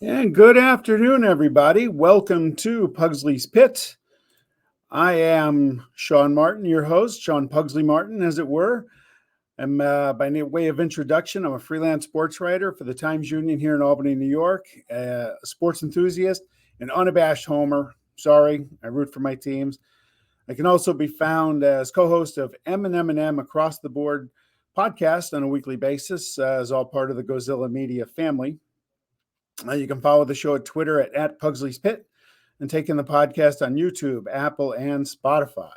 And good afternoon, everybody. Welcome to Pugsley's Pit. I am Sean Martin, your host, Sean Pugsley Martin, as it were. I'm, by way of introduction, I'm a freelance sports writer for the Times Union here in Albany, New York, a sports enthusiast, an unabashed homer. Sorry, I root for my teams. I can also be found as co-host of M&M Across the Board podcast on a weekly basis, as all part of the Gozilla Media family. You can follow the show at Twitter at Pugsley's Pit and taking the podcast on YouTube, Apple, and Spotify.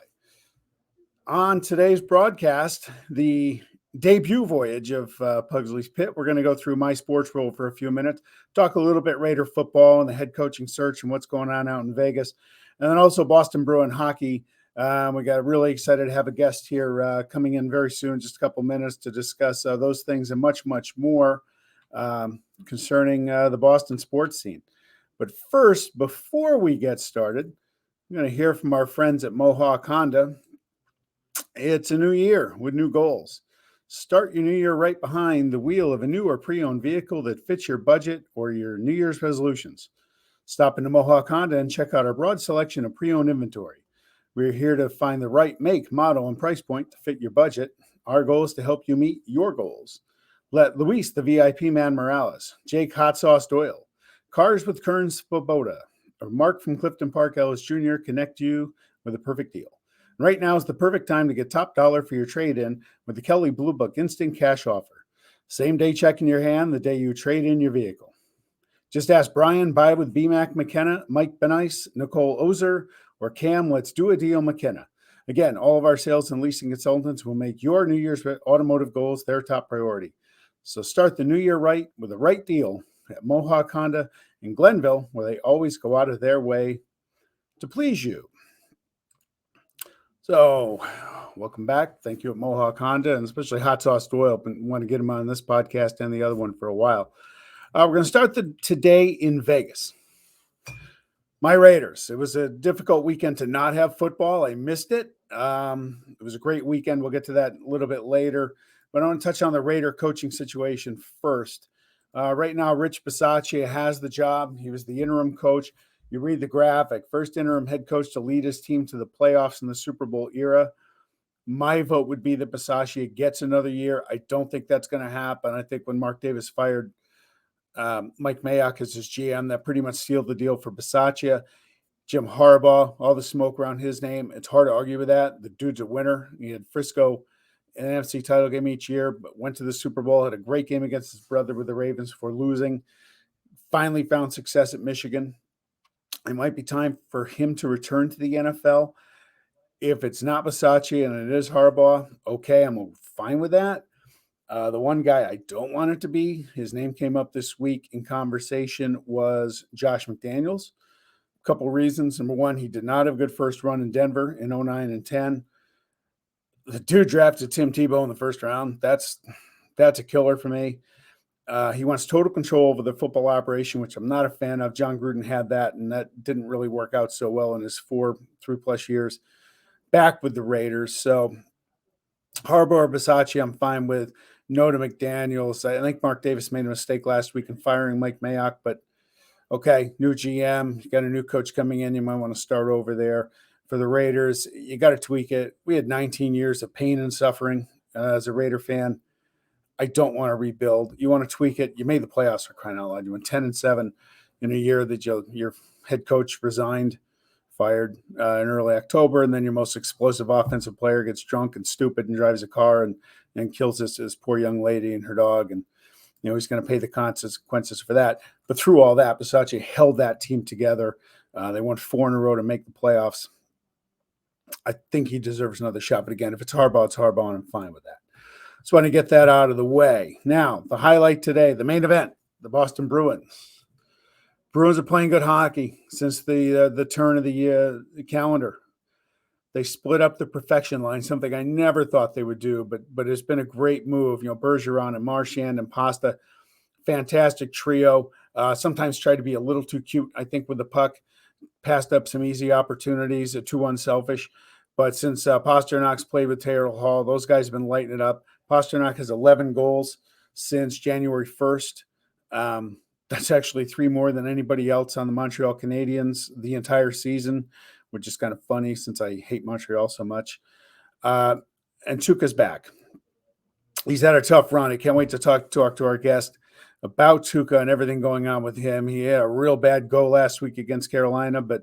On today's broadcast, the debut voyage of Pugsley's Pit, we're going to go through my sports role for a few minutes, talk a little bit Raider football and the head coaching search and what's going on out in Vegas, and then also Boston Bruin hockey. We got really excited to have a guest here coming in very soon, just a couple minutes to discuss those things and much, much more concerning the Boston sports scene. But first, before we get started, I'm going to hear from our friends at Mohawk Honda. It's a new year with new goals. Start your new year right behind the wheel of a new or pre-owned vehicle that fits your budget or your New Year's resolutions. Stop into Mohawk Honda and check out our broad selection of pre-owned inventory. We're here to find the right make, model, and price point to fit your budget. Our goal is to help you meet your goals. Let Luis, the VIP man Morales, Jake Hot Sauce Doyle, Cars with Kern Svoboda, or Mark from Clifton Park Ellis Jr. connect you with a perfect deal. Right now is the perfect time to get top dollar for your trade-in with the Kelly Blue Book Instant Cash Offer. Same day check in your hand the day you trade in your vehicle. Just ask Brian, buy with BMAC McKenna, Mike Benice, Nicole Ozer, or Cam, let's do a deal McKenna. Again, all of our sales and leasing consultants will make your New Year's automotive goals their top priority. So start the new year right with the right deal at Mohawk Honda in Glenville, where they always go out of their way to please you. So welcome back. Thank you at Mohawk Honda, and especially Hot Sauce Doyle. I want to get him on this podcast and the other one for a while. We're going to start today in Vegas. My Raiders. It was a difficult weekend to not have football. I missed it. It was a great weekend. We'll get to that a little bit later. But I want to touch on the Raider coaching situation first. Right now, Rich Bisaccia has the job. He was the interim coach. You read the graphic. First interim head coach to lead his team to the playoffs in the Super Bowl era. My vote would be that Bisaccia gets another year. I don't think that's going to happen. I think when Mark Davis fired Mike Mayock as his GM, that pretty much sealed the deal for Bisaccia. Jim Harbaugh, all the smoke around his name. It's hard to argue with that. The dude's a winner. He had Frisco an NFC title game each year, but went to the Super Bowl, had a great game against his brother with the Ravens before losing. Finally found success at Michigan. It might be time for him to return to the NFL. If it's not Bisaccia and it is Harbaugh, okay, I'm fine with that. The one guy I don't want it to be, his name came up this week in conversation, was Josh McDaniels. A couple reasons. Number one, he did not have a good first run in Denver in 09 and 10. The dude drafted Tim Tebow in the first round. That's a killer for me. He wants total control over the football operation, which I'm not a fan of. John Gruden had that, and that didn't really work out so well in his 3+ years back with the Raiders. So Harbaugh or Bisaccia, I'm fine with. No to McDaniels. I think Mark Davis made a mistake last week in firing Mike Mayock, but okay, new GM, you got a new coach coming in. You might want to start over there. For the Raiders, you got to tweak it. We had 19 years of pain and suffering as a Raider fan. I don't want to rebuild. You want to tweak it. You made the playoffs, for crying out loud. You went 10-7 in a year that your head coach resigned, fired in early October, and then your most explosive offensive player gets drunk and stupid and drives a car and kills this poor young lady and her dog. And he's going to pay the consequences for that. But through all that, Bisaccia held that team together. They won 4 in a row to make the playoffs. I think he deserves another shot. But again, if it's Harbaugh, and I'm fine with that. Just want to get that out of the way. Now, the highlight today, the main event, the Boston Bruins. Bruins are playing good hockey since the turn of the calendar. They split up the perfection line, something I never thought they would do, but it's been a great move. Bergeron and Marchand and Pasta, fantastic trio. Sometimes try to be a little too cute, I think, with the puck. Passed up some easy opportunities, too unselfish. But since Pasternak's played with Taylor Hall, those guys have been lighting it up. Pasternak has 11 goals since January 1st. That's actually 3 more than anybody else on the Montreal Canadiens the entire season, which is kind of funny since I hate Montreal so much. And Tuukka's back. He's had a tough run. I can't wait to talk to our guest about Tuukka and everything going on with him. He had a real bad go last week against Carolina, but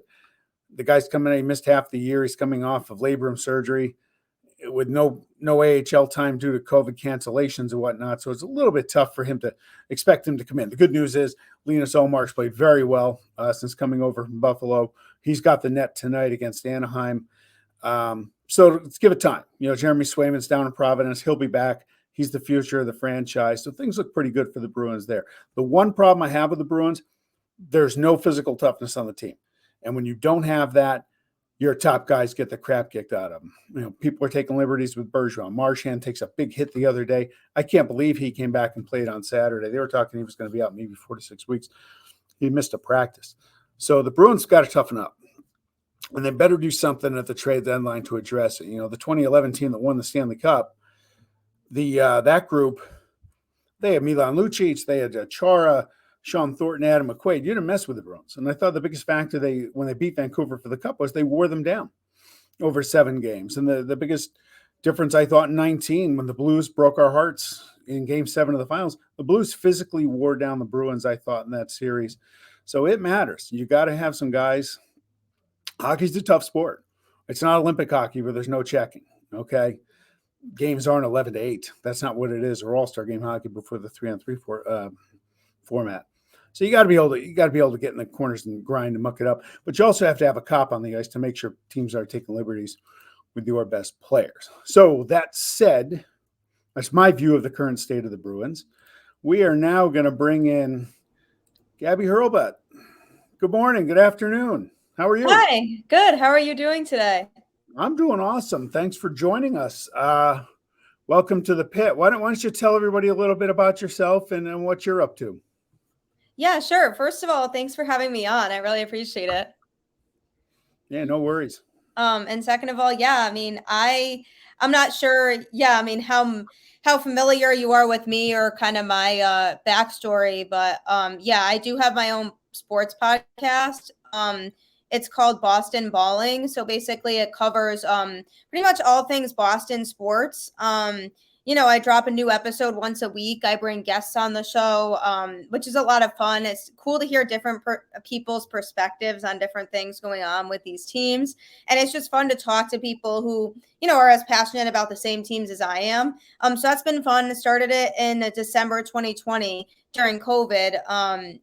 the guy's coming in. He missed half the year. He's coming off of labrum surgery with no AHL time due to COVID cancellations and whatnot. So it's a little bit tough for him to expect him to come in. The good news is Linus Ullmark's played very well since coming over from Buffalo. He's got the net tonight against Anaheim. So let's give it time. Jeremy Swayman's down in Providence. He'll be back. He's the future of the franchise. So things look pretty good for the Bruins there. The one problem I have with the Bruins, there's no physical toughness on the team. And when you don't have that, your top guys get the crap kicked out of them. People are taking liberties with Bergeron. Marchand takes a big hit the other day. I can't believe he came back and played on Saturday. They were talking he was going to be out maybe 4 to 6 weeks. He missed a practice. So the Bruins got to toughen up. And they better do something at the trade deadline to address it. The 2011 team that won the Stanley Cup, that group, they had Milan Lucic, they had Chara, Sean Thornton, Adam McQuaid. You didn't mess with the Bruins. And I thought the biggest factor when they beat Vancouver for the Cup was they wore them down over 7 games. And the biggest difference, I thought, in 19, when the Blues broke our hearts in Game 7 of the finals, the Blues physically wore down the Bruins, I thought, in that series. So it matters. You got to have some guys. Hockey's a tough sport. It's not Olympic hockey where there's no checking, okay? Games aren't 11-8. That's not what it is, or all-star game hockey before the 3-on-3 format. So you got to be able to get in the corners and grind and muck it up. But you also have to have a cop on the ice to make sure teams are taking liberties with your best players. So that said, that's my view of the current state of the Bruins. We are now going to bring in Gabby Hurlbut. Good morning. Good afternoon. How are you? Hi. Good. How are you doing today? I'm doing awesome. Thanks for joining us. Welcome to the pit. Why don't you tell everybody a little bit about yourself and what you're up to? Yeah, sure. First of all, thanks for having me on. I really appreciate it. Yeah, no worries. And second of all, yeah, I mean, I'm not sure. Yeah, I mean, how familiar you are with me or kind of my backstory, but yeah, I do have my own sports podcast. It's called Boston Balling. So basically it covers pretty much all things Boston sports. I drop a new episode once a week. I bring guests on the show, which is a lot of fun. It's cool to hear different people's perspectives on different things going on with these teams. And it's just fun to talk to people who, are as passionate about the same teams as I am. So that's been fun. I started it in December 2020 during COVID.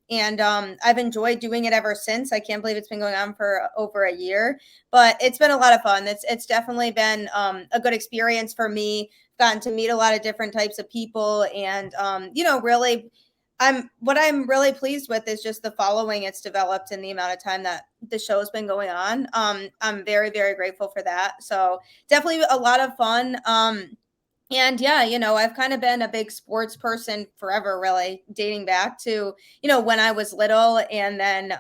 And I've enjoyed doing it ever since. I can't believe it's been going on for over a year, but it's been a lot of fun. It's definitely been a good experience for me. Gotten to meet a lot of different types of people. And, really, what I'm really pleased with is just the following it's developed in the amount of time that the show's been going on. I'm very, very grateful for that. So definitely a lot of fun. And yeah, I've kind of been a big sports person forever, really dating back to, when I was little. And then,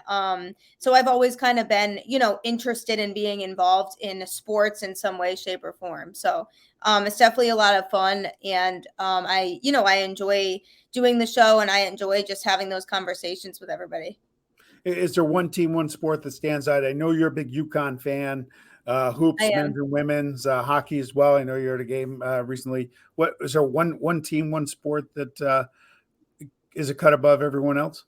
so I've always kind of been, interested in being involved in sports in some way, shape or form. So it's definitely a lot of fun. And I enjoy doing the show and I enjoy just having those conversations with everybody. Is there one team, one sport that stands out? I know you're a big UConn fan. Hoops, men's and women's, hockey as well. I know you're at a game recently. What is there one team, one sport that is a cut above everyone else?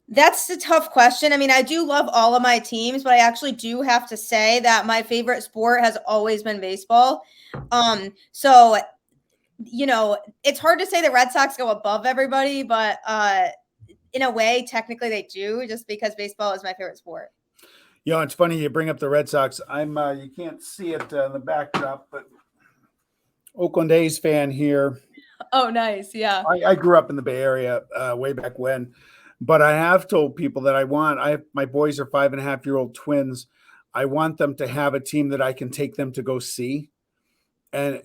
That's a tough question. I mean, I do love all of my teams, but I actually do have to say that my favorite sport has always been baseball. So, it's hard to say the Red Sox go above everybody, but in a way, technically they do, just because baseball is my favorite sport. It's funny you bring up the Red Sox. I'm you can't see it in the backdrop, but Oakland A's fan here. Oh, nice. Yeah. I grew up in the Bay Area way back when, but I have told people that my boys are 5.5-year-old twins. I want them to have a team that I can take them to go see. And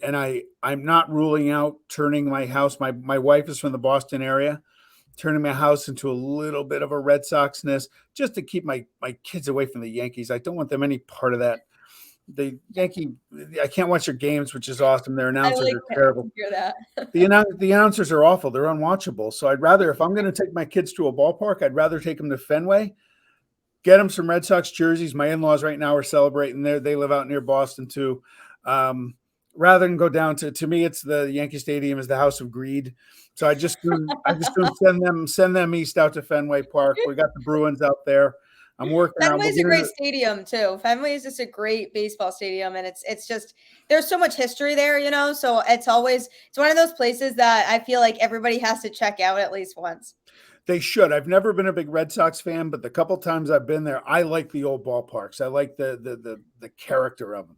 I'm not ruling out turning my house. My wife is from the Boston area. Turning my house into a little bit of a Red Sox nest just to keep my kids away from the Yankees. I don't want them any part of that the Yankee, I can't watch their games, which is awesome. Their I announcers like are to terrible. hear that. The announcers are awful. They're unwatchable. So I'd rather, if I'm going to take my kids to a ballpark, I'd rather take them to Fenway, get them some Red Sox jerseys. My in-laws right now are celebrating there. They live out near Boston too. Rather than go down to me, it's the Yankee Stadium is the house of greed. So I just send them east out to Fenway Park. We got the Bruins out there. I'm working on. Fenway's a great stadium too. Fenway is just a great baseball stadium, and it's just there's so much history there, So it's one of those places that I feel like everybody has to check out at least once. They should. I've never been a big Red Sox fan, but the couple times I've been there, I like the old ballparks. I like the character of them.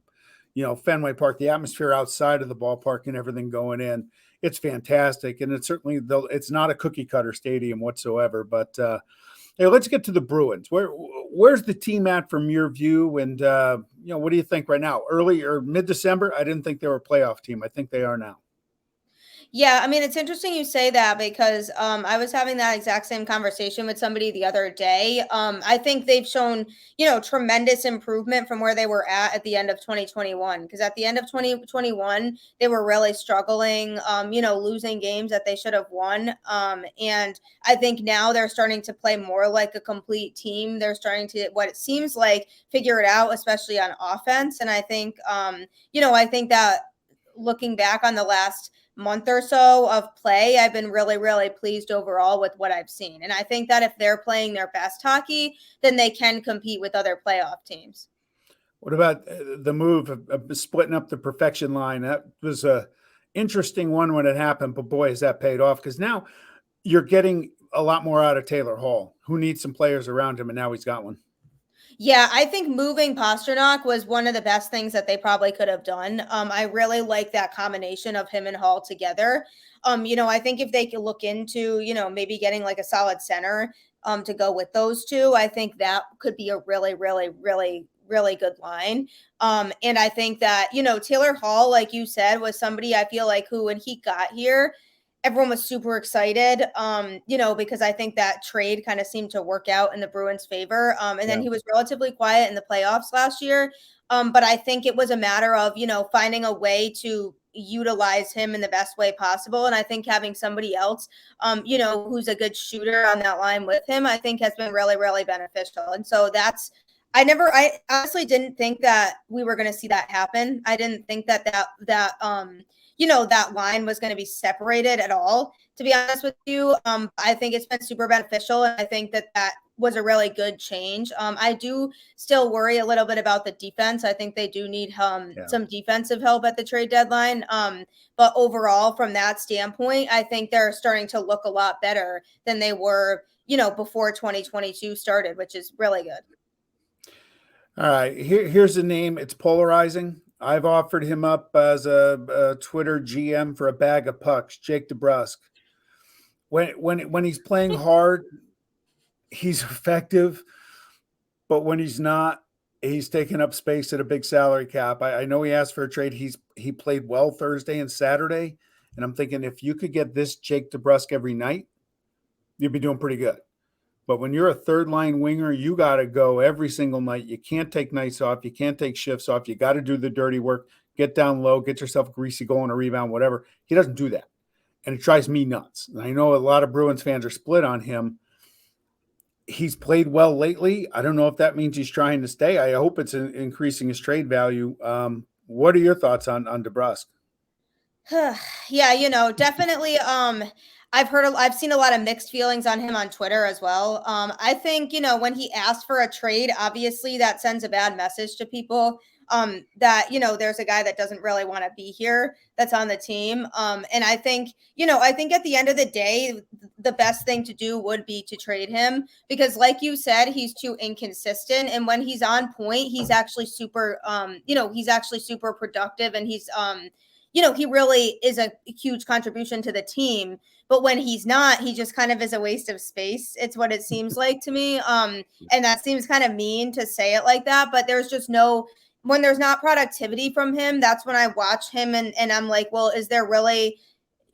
Fenway Park, the atmosphere outside of the ballpark and everything going in, it's fantastic. And it's certainly it's not a cookie cutter stadium whatsoever. But hey, let's get to the Bruins. Where's the team at from your view? And what do you think right now? Early or mid-December? I didn't think they were a playoff team. I think they are now. Yeah, I mean, it's interesting you say that because I was having that exact same conversation with somebody the other day. I think they've shown, tremendous improvement from where they were at the end of 2021. Because at the end of 2021, they were really struggling, losing games that they should have won. And I think now they're starting to play more like a complete team. They're starting to, what it seems like, figure it out, especially on offense. And I think, I think that looking back on the last month or so of play, I've been really, really pleased overall with what I've seen. And I think that if they're playing their best hockey, then they can compete with other playoff teams. What about the move of splitting up the perfection line? That was a interesting one when it happened, but boy, has that paid off because now you're getting a lot more out of Taylor Hall, who needs some players around him, and now he's got one. Yeah, I think moving Pasternak was one of the best things that they probably could have done. I really like that combination of him and Hall together. I think if they could look into, maybe getting like a solid center to go with those two, I think that could be a really, really, really, really good line. And I think that, Taylor Hall, like you said, was somebody I feel like who, when he got here, everyone was super excited, because I think that trade kind of seemed to work out in the Bruins' favor. And then he was relatively quiet in the playoffs last year. But I think it was a matter of, finding a way to utilize him in the best way possible. And I think having somebody else, who's a good shooter on that line with him, I think has been really, really beneficial. And so I honestly didn't think that we were going to see that happen. I didn't think that that line was going to be separated at all, to be honest with you. I think it's been super beneficial. And I think that was a really good change. I do still worry a little bit about the defense. I think they do need some defensive help at the trade deadline. But overall, from that standpoint, I think they're starting to look a lot better than they were, before 2022 started, which is really good. All right, here's a name. It's polarizing. I've offered him up as a Twitter GM for a bag of pucks, Jake Debrusk. When he's playing hard, he's effective, but when he's not, he's taking up space at a big salary cap. I know he asked for a trade. He played well Thursday and Saturday, and I'm thinking if you could get this Jake Debrusk every night, you'd be doing pretty good. But when you're a third line winger, you got to go every single night. You can't take nights off. You can't take shifts off. You got to do the dirty work, get down low, get yourself a greasy goal and a rebound, whatever. He doesn't do that. And it drives me nuts. And I know a lot of Bruins fans are split on him. He's played well lately. I don't know if that means he's trying to stay. I hope it's increasing his trade value. What are your thoughts on Debrusk? Yeah, definitely. I've seen a lot of mixed feelings on him on Twitter as well. I think, when he asked for a trade, obviously that sends a bad message to people, that, there's a guy that doesn't really want to be here that's on the team. And I think at the end of the day, the best thing to do would be to trade him because like you said, he's too inconsistent. And when he's on point, he's actually super, super productive and he's, he really is a huge contribution to the team. But when he's not, he just kind of is a waste of space. It's what it seems like to me. And that seems kind of mean to say it like that. But there's just when there's not productivity from him, that's when I watch him and I'm like, well, is there really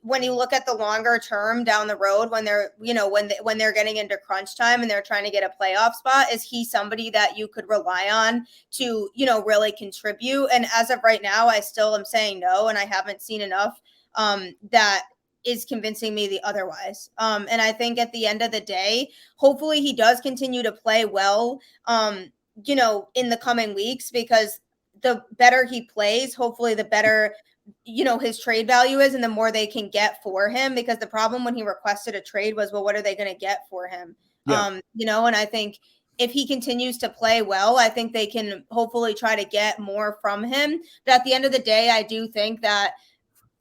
when you look at the longer term down the road, when they're, when they're getting into crunch time and they're trying to get a playoff spot, is he somebody that you could rely on to, really contribute? And as of right now, I still am saying no, and I haven't seen enough that is convincing me the otherwise. And I think at the end of the day, hopefully he does continue to play well, in the coming weeks, because the better he plays, hopefully the better, his trade value is, and the more they can get for him. Because the problem when he requested a trade was, well, what are they going to get for him? Yeah. And I think if he continues to play well, I think they can hopefully try to get more from him. But at the end of the day, I do think that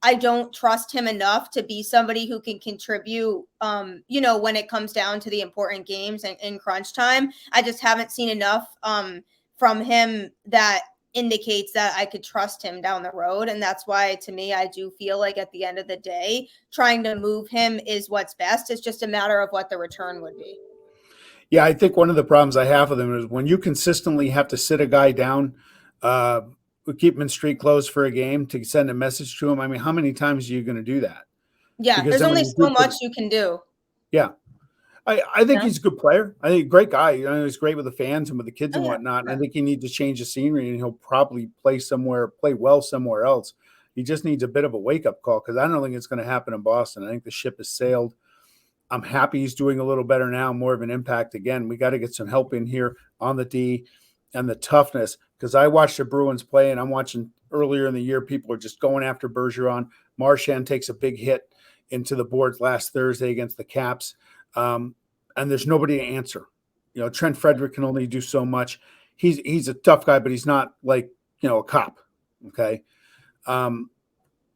I don't trust him enough to be somebody who can contribute, when it comes down to the important games and in crunch time. I just haven't seen enough from him that indicates that I could trust him down the road. And that's why, to me, I do feel like at the end of the day, trying to move him is what's best. It's just a matter of what the return would be. Yeah, I think one of the problems I have with him is when you consistently have to sit a guy down, keep him in street clothes for a game to send a message to him. I mean, how many times are you going to do that? Yeah, Because there's then only when you so much you can do. Yeah. I think Yeah. he's a good player. I think a great guy. He's great with the fans and with the kids and Oh, yeah. whatnot. And I think he needs to change the scenery, and he'll probably play well somewhere else. He just needs a bit of a wake-up call, because I don't think it's going to happen in Boston. I think the ship has sailed. I'm happy he's doing a little better now, more of an impact again. We got to get some help in here on the D and the toughness, because I watched the Bruins play, and I'm watching earlier in the year, people are just going after Bergeron. Marchand takes a big hit into the boards last Thursday against the Caps. And there's nobody to answer. Trent Frederick can only do so much. He's a tough guy, but he's not like, a cop. Okay.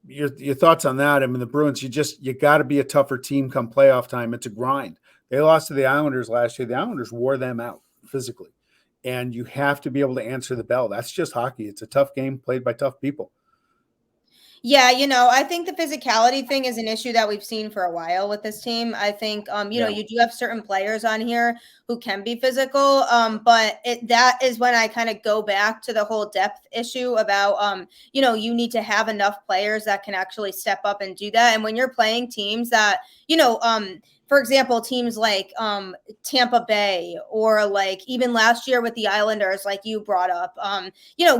Your thoughts on that? I mean, the Bruins, you got to be a tougher team come playoff time. It's a grind. They lost to the Islanders last year. The Islanders wore them out physically, and you have to be able to answer the bell. That's just hockey. It's a tough game played by tough people. Yeah, I think the physicality thing is an issue that we've seen for a while with this team. I think, you do have certain players on here who can be physical, but that is when I kind of go back to the whole depth issue about, you need to have enough players that can actually step up and do that. And when you're playing teams that, for example, teams like Tampa Bay, or like even last year with the Islanders, like you brought up,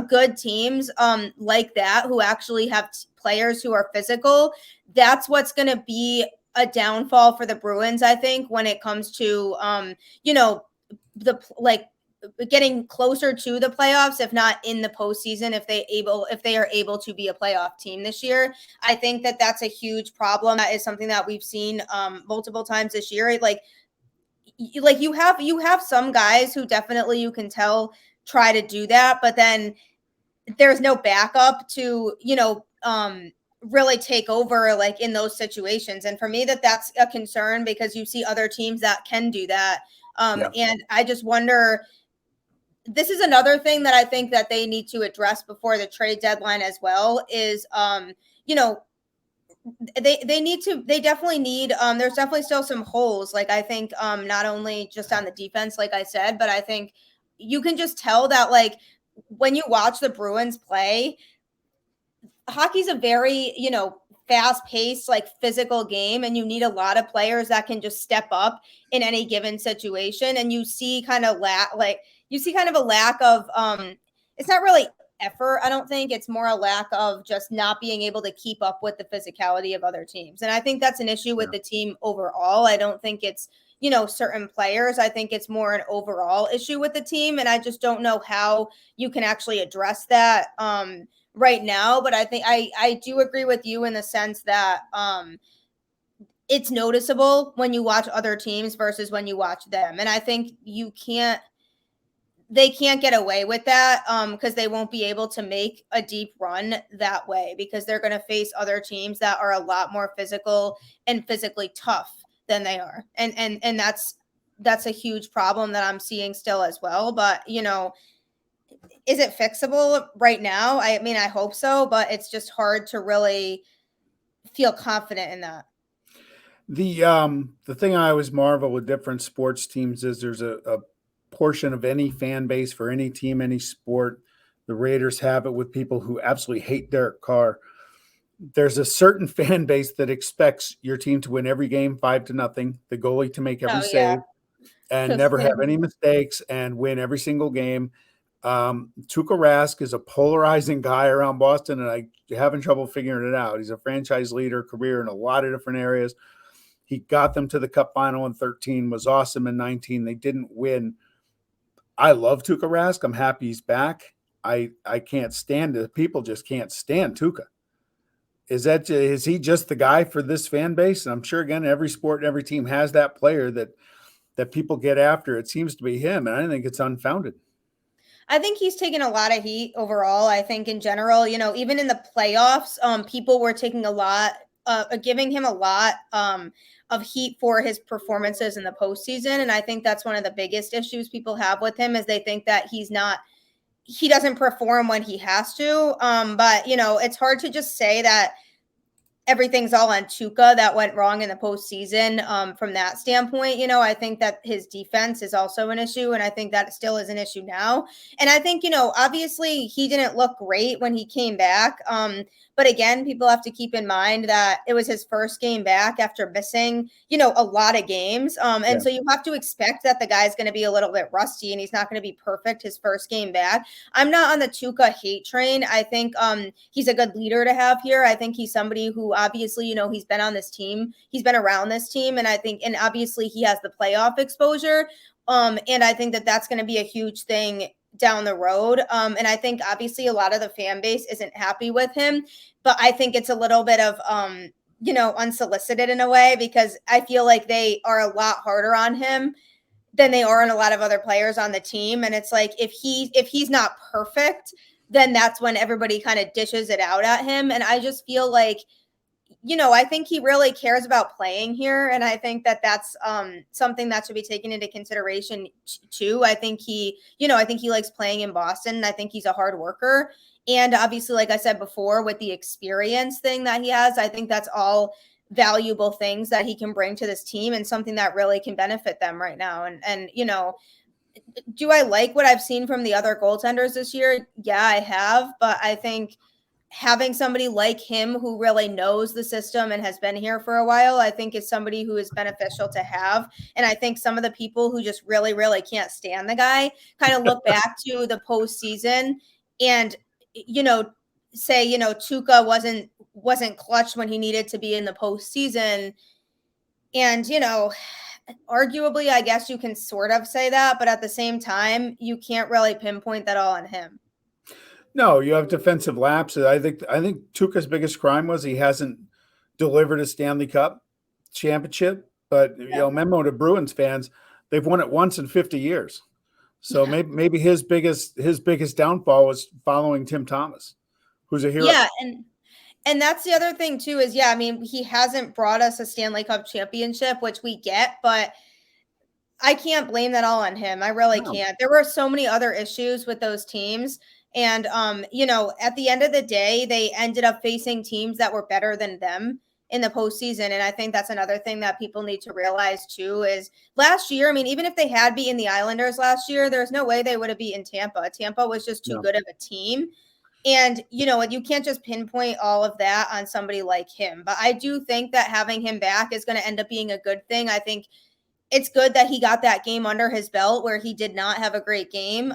good teams like that who actually have players who are physical, that's what's going to be a downfall for the Bruins, I think, when it comes to, getting closer to the playoffs, if not in the postseason, if they are able to be a playoff team this year. I think that that's a huge problem. That is something that we've seen multiple times this year. Like you have some guys who definitely, you can tell, try to do that, but then there's no backup to, really take over like in those situations. And for me, that's a concern, because you see other teams that can do that. And I just wonder, this is another thing that I think that they need to address before the trade deadline as well, is, they definitely need, there's definitely still some holes. Like, I think, not only just on the defense, like I said, but I think you can just tell that, like, when you watch the Bruins play, hockey's a very, fast-paced, like, physical game, and you need a lot of players that can just step up in any given situation. And you see kind of a lack of, it's not really effort. I don't think it's more a lack of just not being able to keep up with the physicality of other teams. And I think that's an issue with the team overall. I don't think it's, certain players. I think it's more an overall issue with the team. And I just don't know how you can actually address that right now. But I think I do agree with you in the sense that it's noticeable when you watch other teams versus when you watch them. And I think they can't get away with that because they won't be able to make a deep run that way, because they're going to face other teams that are a lot more physical and physically tough than they are. And that's a huge problem that I'm seeing still as well. But, is it fixable right now? I mean, I hope so, but it's just hard to really feel confident in that. The thing I always marvel with different sports teams is there's a portion of any fan base for any team, any sport. The Raiders have it with people who absolutely hate Derek Carr. there's a certain fan base that expects your team to win every game 5-0, the goalie to make every Oh yeah. save and Just never have any mistakes and win every single game. Tuukka Rask is a polarizing guy around Boston, and I'm having trouble figuring it out. He's a franchise leader, career in a lot of different areas. He got them to the Cup final in 13, was awesome in 19. They didn't win. I love Tuukka Rask. I'm happy he's back. I can't stand it. People just can't stand Tuukka. Is he just the guy for this fan base? And I'm sure, again, every sport and every team has that player that people get after. It seems to be him, and I think it's unfounded. I think he's taken a lot of heat overall. I think in general, even in the playoffs, people were taking a lot, giving him a lot of heat for his performances in the postseason. And I think that's one of the biggest issues people have with him is they think that he doesn't perform when he has to. But it's hard to just say that everything's all on Tuukka that went wrong in the postseason. From that standpoint, I think that his defense is also an issue, and I think that still is an issue now. And I think, obviously he didn't look great when he came back. But again, people have to keep in mind that it was his first game back after missing, a lot of games. And so you have to expect that the guy's going to be a little bit rusty and he's not going to be perfect his first game back. I'm not on the Tuukka hate train. I think he's a good leader to have here. I think he's somebody who obviously, he's been on this team. He's been around this team. And and obviously he has the playoff exposure. And I think that that's going to be a huge thing down the road. And I think obviously a lot of the fan base isn't happy with him, but I think it's a little bit of, unsolicited in a way, because I feel like they are a lot harder on him than they are on a lot of other players on the team. And it's like, if he's not perfect, then that's when everybody kind of dishes it out at him. And I just feel like, I think he really cares about playing here. And I think that that's something that should be taken into consideration too. I think he likes playing in Boston. And I think he's a hard worker. And obviously, like I said before, with the experience thing that he has, I think that's all valuable things that he can bring to this team and something that really can benefit them right now. And do I like what I've seen from the other goaltenders this year? Yeah, I have. But I think having somebody like him who really knows the system and has been here for a while, I think is somebody who is beneficial to have. And I think some of the people who just really, really can't stand the guy kind of look back to the postseason and, say, Tuukka wasn't clutch when he needed to be in the postseason. And, arguably, I guess you can sort of say that, but at the same time, you can't really pinpoint that all on him. No, you have defensive lapses. I think Tuukka's biggest crime was he hasn't delivered a Stanley Cup championship. But memo to Bruins fans, they've won it once in 50 years. So maybe his biggest downfall was following Tim Thomas, who's a hero. Yeah, and that's the other thing too is he hasn't brought us a Stanley Cup championship, which we get, but I can't blame that all on him. I really can't. There were so many other issues with those teams. And, at the end of the day, they ended up facing teams that were better than them in the postseason. And I think that's another thing that people need to realize too is last year, even if they had beaten the Islanders last year, there's no way they would have beaten Tampa. Tampa was just too good of a team. And, you can't just pinpoint all of that on somebody like him. But I do think that having him back is going to end up being a good thing. I think it's good that he got that game under his belt where he did not have a great game.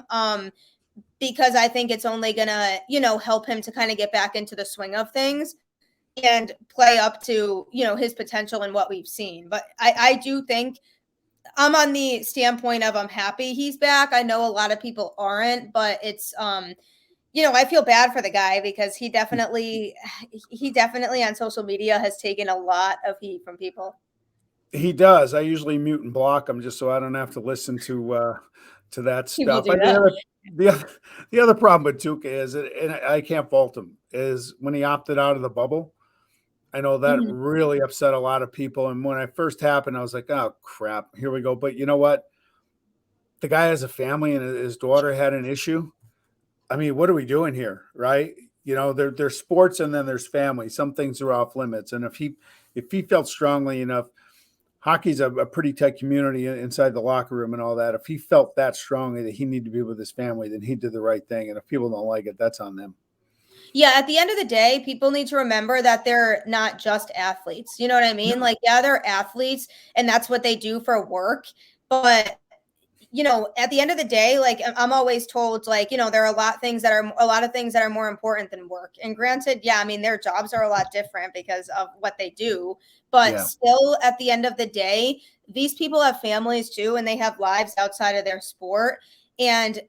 Because I think it's only going to, help him to kind of get back into the swing of things and play up to, his potential and what we've seen. But I do think I'm on the standpoint of I'm happy he's back. I know a lot of people aren't, but it's, I feel bad for the guy because he definitely on social media has taken a lot of heat from people. He does. I usually mute and block him just so I don't have to listen to that stuff. The other problem with Tuukka is, and I can't fault him, is when he opted out of the bubble. I know that really upset a lot of people. And when it first happened, I was like, oh, crap, here we go. But you know what? The guy has a family and his daughter had an issue. What are we doing here, right? There's sports and then there's family. Some things are off limits. And if he felt strongly enough, hockey's a pretty tight community inside the locker room and all that. If he felt that strongly that he needed to be with his family, then he did the right thing. And if people don't like it, that's on them. Yeah, at the end of the day, people need to remember that they're not just athletes. You know what I mean? No. Like, yeah, they're athletes and that's what they do for work. But at the end of the day, like I'm always told, like, there are a lot of things that are more important than work. And granted, yeah, I mean, their jobs are a lot different because of what they do. But Yeah. still, at the end of the day, these people have families too, and they have lives outside of their sport. And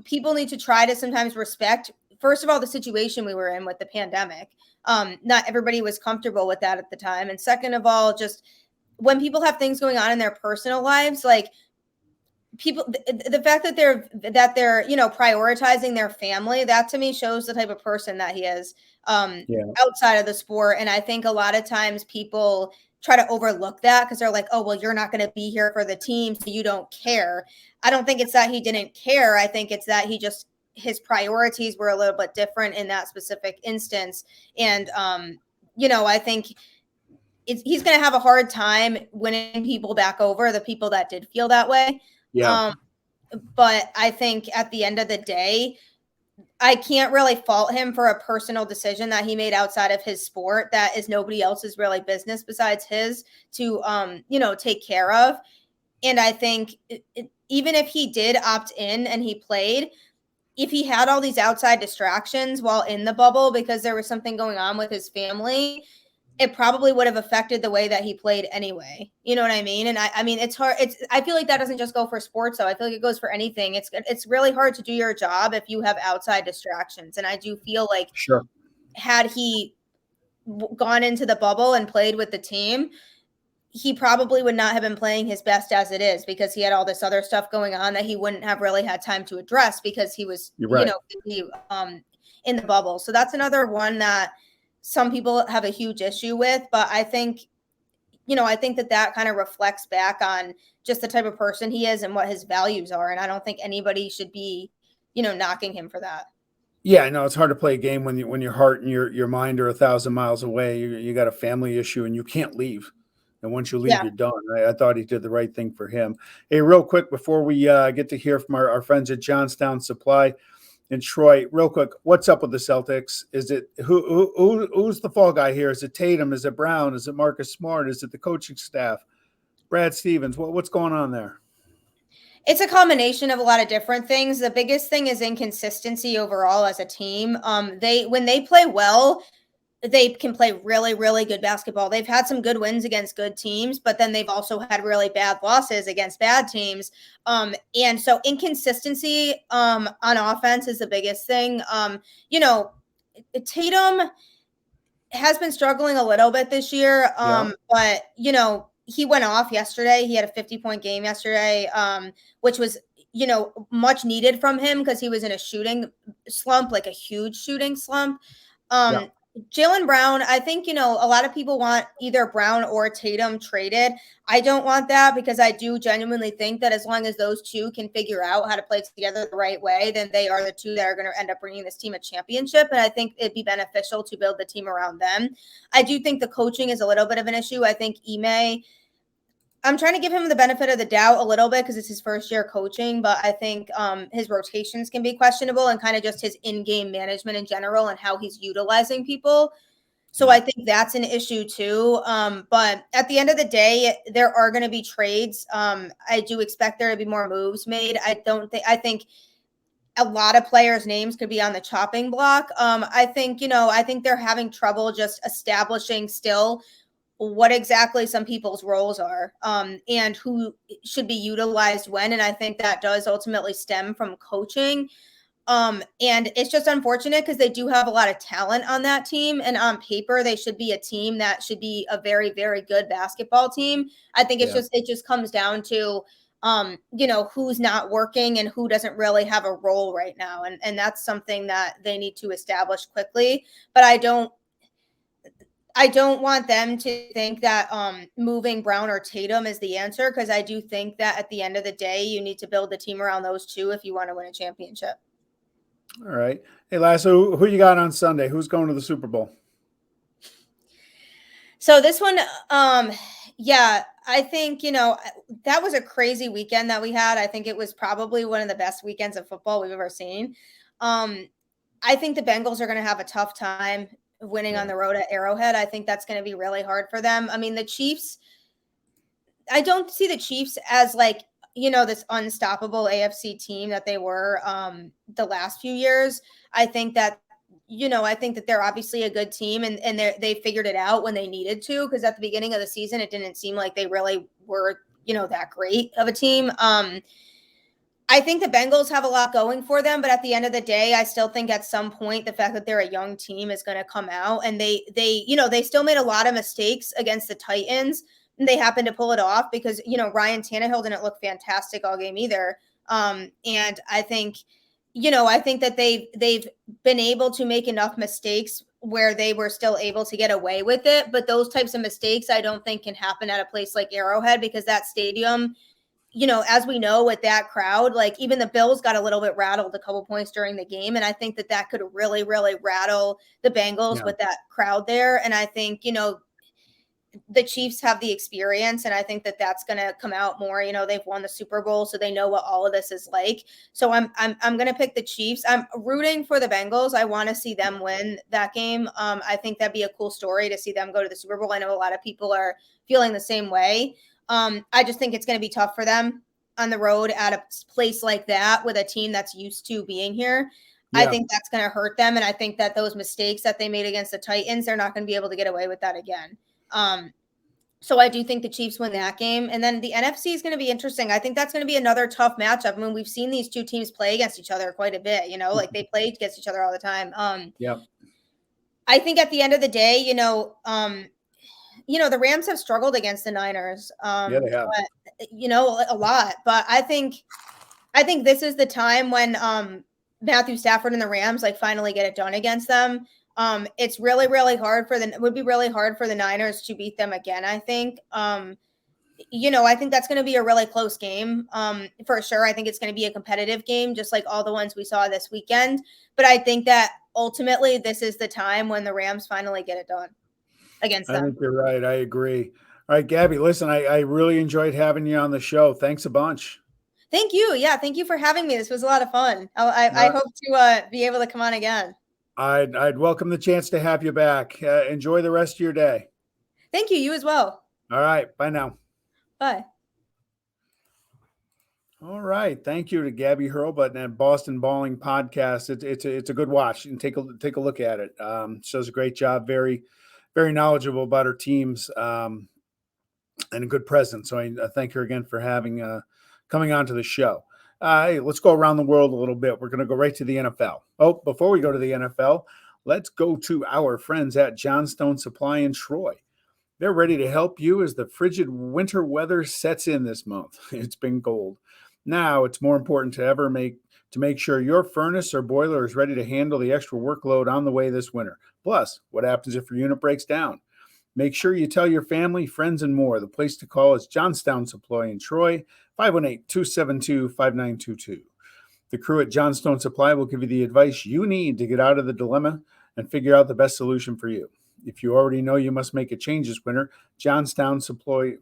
people need to try to sometimes respect, first of all, the situation we were in with the pandemic. Not everybody was comfortable with that at the time. And second of all, just when people have things going on in their personal lives, like people, the fact that they're prioritizing their family, that to me shows the type of person that he is, Yeah. outside of the sport. And I think a lot of times people try to overlook that because they're like, oh well, you're not going to be here for the team, so you don't care. I don't think it's that he didn't care. I think it's that his priorities were a little bit different in that specific instance. And I think he's going to have a hard time winning people back over, the people that did feel that way. Yeah. um but I think at the end of the day, I can't really fault him for a personal decision that he made outside of his sport that is nobody else's really business besides his to take care of. And I think even if he did opt in and he played, if he had all these outside distractions while in the bubble because there was something going on with his family, it probably would have affected the way that he played anyway. You know what I mean? And I mean, it's hard. I feel like that doesn't just go for sports, though. I feel like it goes for anything. It's really hard to do your job if you have outside distractions. And I do feel like Sure. had he gone into the bubble and played with the team, he probably would not have been playing his best as it is because he had all this other stuff going on that he wouldn't have really had time to address because he was, You're right. in the bubble. So that's another one that some people have a huge issue with. But I think, that kind of reflects back on just the type of person he is and what his values are. And I don't think anybody should be, knocking him for that. Yeah, I know it's hard to play a game when your heart and your mind are 1,000 miles away. You got a family issue and you can't leave. And once you leave, Yeah. you're done. I thought he did the right thing for him. Hey, real quick before we get to hear from our friends at Johnstown Supply in Troy, real quick, what's up with the Celtics? Is it who's the fall guy here? Is it Tatum? Is it Brown? Is it Marcus Smart? Is it the coaching staff? Brad Stevens? What's going on there? It's a combination of a lot of different things. The biggest thing is inconsistency overall as a team. When they play well, they can play really, really good basketball. They've had some good wins against good teams, but then they've also had really bad losses against bad teams. And so inconsistency on offense is the biggest thing. Tatum has been struggling a little bit this year. Yeah. But he went off yesterday. He had a 50-point game yesterday, which was, much needed from him because he was in a shooting slump, like a huge shooting slump. Yeah. Jaylen Brown, I think, a lot of people want either Brown or Tatum traded. I don't want that because I do genuinely think that as long as those two can figure out how to play together the right way, then they are the two that are going to end up bringing this team a championship. And I think it'd be beneficial to build the team around them. I do think the coaching is a little bit of an issue. I think I'm trying to give him the benefit of the doubt a little bit because it's his first year coaching, but I think his rotations can be questionable and kind of just his in-game management in general and how he's utilizing people. So I think that's an issue too. But at the end of the day, there are going to be trades. I do expect there to be more moves made. I think a lot of players' names could be on the chopping block. I think they're having trouble just establishing still what exactly some people's roles are, and who should be utilized when. And I think that does ultimately stem from coaching. And it's just unfortunate because they do have a lot of talent on that team. And on paper, they should be a team that should be a very, very good basketball team. I think it just comes down to, who's not working and who doesn't really have a role right now. And that's something that they need to establish quickly. But I don't want them to think that moving Brown or Tatum is the answer, because I do think that at the end of the day, you need to build the team around those two if you want to win a championship. All right. Hey, Lasso, who you got on Sunday? Who's going to the Super Bowl? So this one, yeah, I think, that was a crazy weekend that we had. I think it was probably one of the best weekends of football we've ever seen. I think the Bengals are going to have a tough time winning on the road at Arrowhead. I think that's going to be really hard for them. I mean, the Chiefs, I don't see the Chiefs as like, this unstoppable AFC team that they were the last few years. I think that, I think that they're obviously a good team and they figured it out when they needed to, because at the beginning of the season, it didn't seem like they really were, that great of a team. I think the Bengals have a lot going for them, but at the end of the day, I still think at some point the fact that they're a young team is going to come out, and they still made a lot of mistakes against the Titans, and they happened to pull it off because Ryan Tannehill didn't look fantastic all game either. And I think that they've been able to make enough mistakes where they were still able to get away with it, but those types of mistakes I don't think can happen at a place like Arrowhead, because that stadium, as we know with that crowd, like even the Bills got a little bit rattled a couple points during the game. And I think that could really, really rattle the Bengals with that crowd there. And I think, the Chiefs have the experience, and I think that that's going to come out more. They've won the Super Bowl, so they know what all of this is like. So I'm going to pick the Chiefs. I'm rooting for the Bengals. I want to see them win that game. I think that'd be a cool story to see them go to the Super Bowl. I know a lot of people are feeling the same way. I just think it's going to be tough for them on the road at a place like that with a team that's used to being here. Yeah. I think that's going to hurt them. And I think that those mistakes that they made against the Titans, they're not going to be able to get away with that again. So I do think the Chiefs win that game. And then the NFC is going to be interesting. I think that's going to be another tough matchup. I mean, we've seen these two teams play against each other quite a bit, like they play against each other all the time. I think at the end of the day, the Rams have struggled against the Niners. They have. But, a lot. But I think this is the time when Matthew Stafford and the Rams finally get it done against them. It's really, really hard it would be really hard for the Niners to beat them again, I think. I think that's going to be a really close game for sure. I think it's going to be a competitive game, just like all the ones we saw this weekend. But I think that ultimately this is the time when the Rams finally get it done against them. I think you're right. I agree. All right, Gabby, listen, I really enjoyed having you on the show. Thanks a bunch. Thank you. Yeah, thank you for having me. This was a lot of fun. I hope to be able to come on again. I'd welcome the chance to have you back. Enjoy the rest of your day. Thank you. You as well. All right. Bye now. Bye. All right. Thank you to Gabby Hurlbut and Boston Balling Podcast. It's a good watch, and take a look at it. She does a great job. Very, very knowledgeable about her teams, and a good presence. So I thank her again for coming on to the show. Hey, let's go around the world a little bit. We're going to go right to the NFL. Oh, before we go to the NFL, let's go to our friends at Johnstone Supply in Troy. They're ready to help you as the frigid winter weather sets in this month. It's been cold. Now it's more important to ever make sure your furnace or boiler is ready to handle the extra workload on the way this winter. Plus, what happens if your unit breaks down? Make sure you tell your family, friends, and more. The place to call is Johnstown Supply in Troy, 518-272-5922. The crew at Johnstone Supply will give you the advice you need to get out of the dilemma and figure out the best solution for you. If you already know you must make a change this winter, Johnstown Supply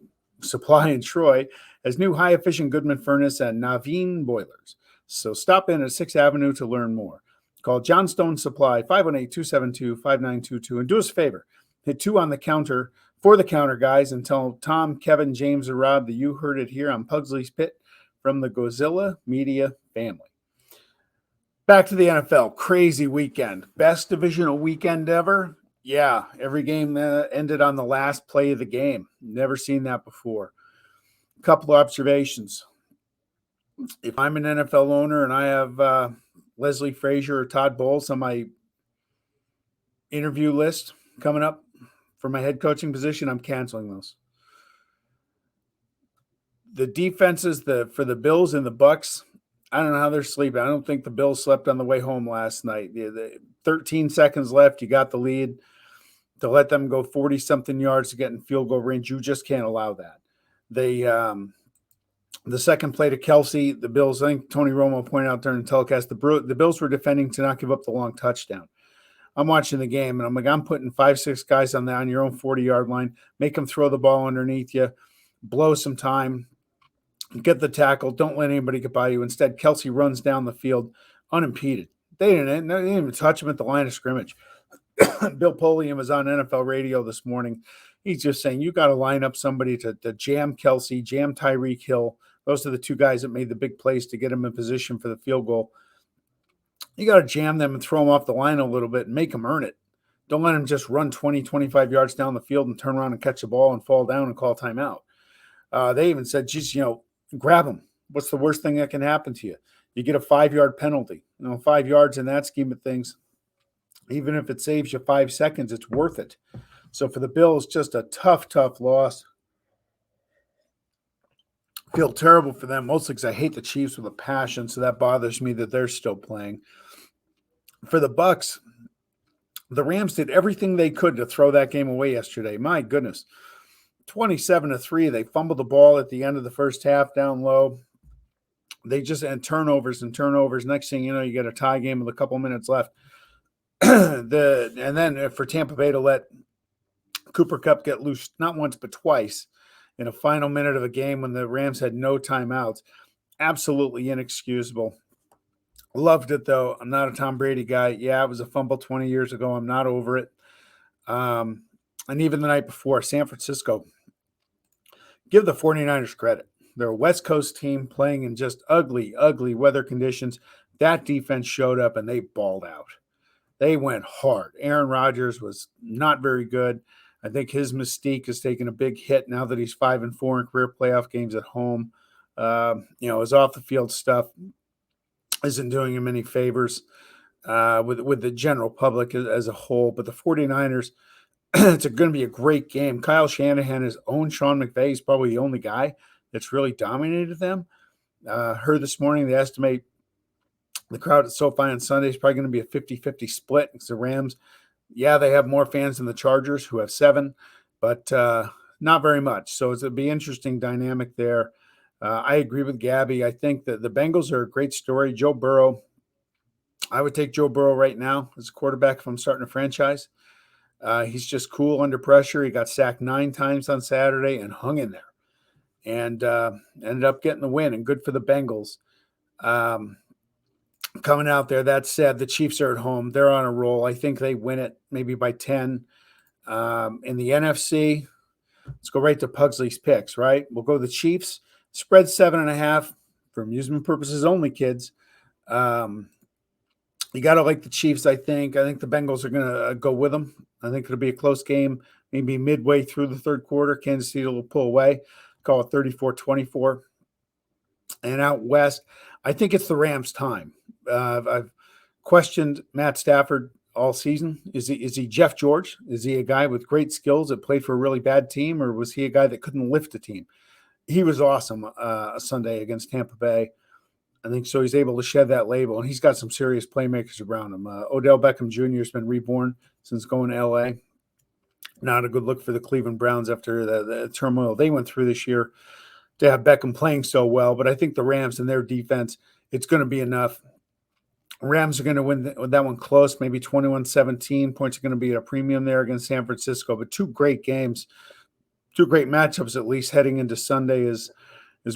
in Troy has new high-efficient Goodman furnace and Naveen boilers. So stop in at 6th Avenue to learn more. Call Johnstone Supply, 518-272-5922, and do us a favor. Hit 2 on the counter for the counter, guys, and tell Tom, Kevin, James, or Rob that you heard it here on Pugsley's Pit from the Gozilla Media family. Back to the NFL. Crazy weekend. Best divisional weekend ever? Yeah, every game ended on the last play of the game. Never seen that before. A couple of observations. If I'm an NFL owner and I have Leslie Frazier or Todd Bowles on my interview list coming up for my head coaching position, I'm canceling those. The defenses for the Bills and the Bucks, I don't know how they're sleeping. I don't think the Bills slept on the way home last night. 13 seconds left. You got the lead. To let them go 40-something yards to get in field goal range, you just can't allow that. The second play to Kelsey, the Bills, I think Tony Romo pointed out during the telecast, the Bills were defending to not give up the long touchdown. I'm watching the game, and I'm like, I'm putting 5-6 guys on your own 40-yard line, make them throw the ball underneath you, blow some time, get the tackle, don't let anybody get by you. Instead, Kelsey runs down the field unimpeded, They didn't even touch him at the line of scrimmage. Bill Polian was on NFL radio this morning. He's just saying, you got to line up somebody to jam Kelsey, jam Tyreek Hill. Those are the two guys that made the big plays to get him in position for the field goal. You got to jam them and throw them off the line a little bit and make them earn it. Don't let them just run 20, 25 yards down the field and turn around and catch the ball and fall down and call timeout. They even said, geez, grab them. What's the worst thing that can happen to you? You get a 5-yard penalty. 5 yards in that scheme of things, even if it saves you 5 seconds, it's worth it. So for the Bills, just a tough loss. Feel terrible for them, mostly because I hate the Chiefs with a passion, so that bothers me that they're still playing. For the Bucks, the Rams did everything they could to throw that game away yesterday. My goodness. 27-3. They fumbled the ball at the end of the first half down low. They just had turnovers. Next thing you know, you get a tie game with a couple minutes left. And then for Tampa Bay to let Cooper Kupp get loose not once but twice in a final minute of a game when the Rams had no timeouts. Absolutely inexcusable. Loved it, though. I'm not a Tom Brady guy. Yeah, it was a fumble 20 years ago. I'm not over it. And even the night before, San Francisco, give the 49ers credit. They're a West Coast team playing in just ugly weather conditions. That defense showed up, and they balled out. They went hard. Aaron Rodgers was not very good. I think his mystique has taken a big hit now that he's 5-4 in career playoff games at home. His off-the-field stuff isn't doing him any favors with the general public as a whole. But the 49ers, it's going to be a great game. Kyle Shanahan has owned Sean McVay. He's probably the only guy that's really dominated them. Heard this morning they estimate the crowd at SoFi on Sunday is probably going to be a 50-50 split because the Rams, they have more fans than the Chargers, who have 7, but not very much. So it'll be interesting dynamic there. I agree with Gabby. I think that the Bengals are a great story. Joe Burrow, I would take Joe Burrow right now as a quarterback if I'm starting a franchise. He's just cool under pressure. He got sacked 9 times on Saturday and hung in there and ended up getting the win, and good for the Bengals. Coming out there. That said, the Chiefs are at home. They're on a roll. I think they win it maybe by 10. In the NFC, let's go right to Pugsley's picks, right? We'll go the Chiefs. Spread 7.5 for amusement purposes only, kids. You got to like the Chiefs, I think. I think the Bengals are going to go with them. I think it'll be a close game, maybe midway through the third quarter. Kansas City will pull away. Call it 34-24. And out west, I think it's the Rams' time. I've questioned Matt Stafford all season. Is he Jeff George? Is he a guy with great skills that played for a really bad team, or was he a guy that couldn't lift a team? He was awesome Sunday against Tampa Bay. I think so. He's able to shed that label, and he's got some serious playmakers around him. Odell Beckham Jr. has been reborn since going to L.A. Not a good look for the Cleveland Browns after the turmoil they went through this year to have Beckham playing so well. But I think the Rams and their defense, it's going to be enough. Rams are going to win that one close, maybe 21-17. Points are going to be at a premium there against San Francisco. But 2 great games, 2 great matchups at least heading into Sunday is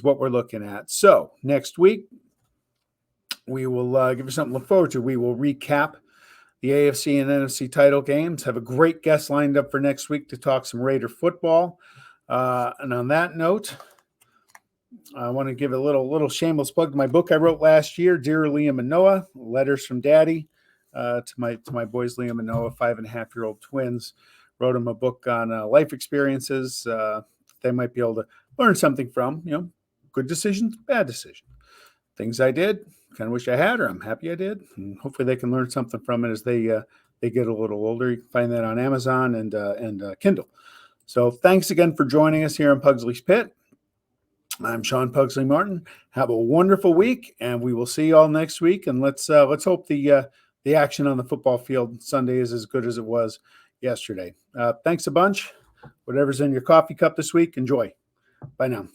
what we're looking at. So next week, we will give you something to look forward to. We will recap the AFC and NFC title games. Have a great guest lined up for next week to talk some Raider football. And on that note, I want to give a little shameless plug to my book I wrote last year, Dear Liam and Noah, Letters from Daddy, to my boys Liam and Noah, 5.5-year-old twins. Wrote them a book on life experiences they might be able to learn something from. Good decisions, bad decisions, things I did, kind of wish I had, or I'm happy I did. And hopefully they can learn something from it as they get a little older. You can find that on Amazon and Kindle. So thanks again for joining us here in Pugsley's Pit. I'm Sean Pugsley Martin. Have a wonderful week, and we will see you all next week. And let's hope the action on the football field Sunday is as good as it was yesterday. Thanks a bunch. Whatever's in your coffee cup this week, enjoy. Bye now.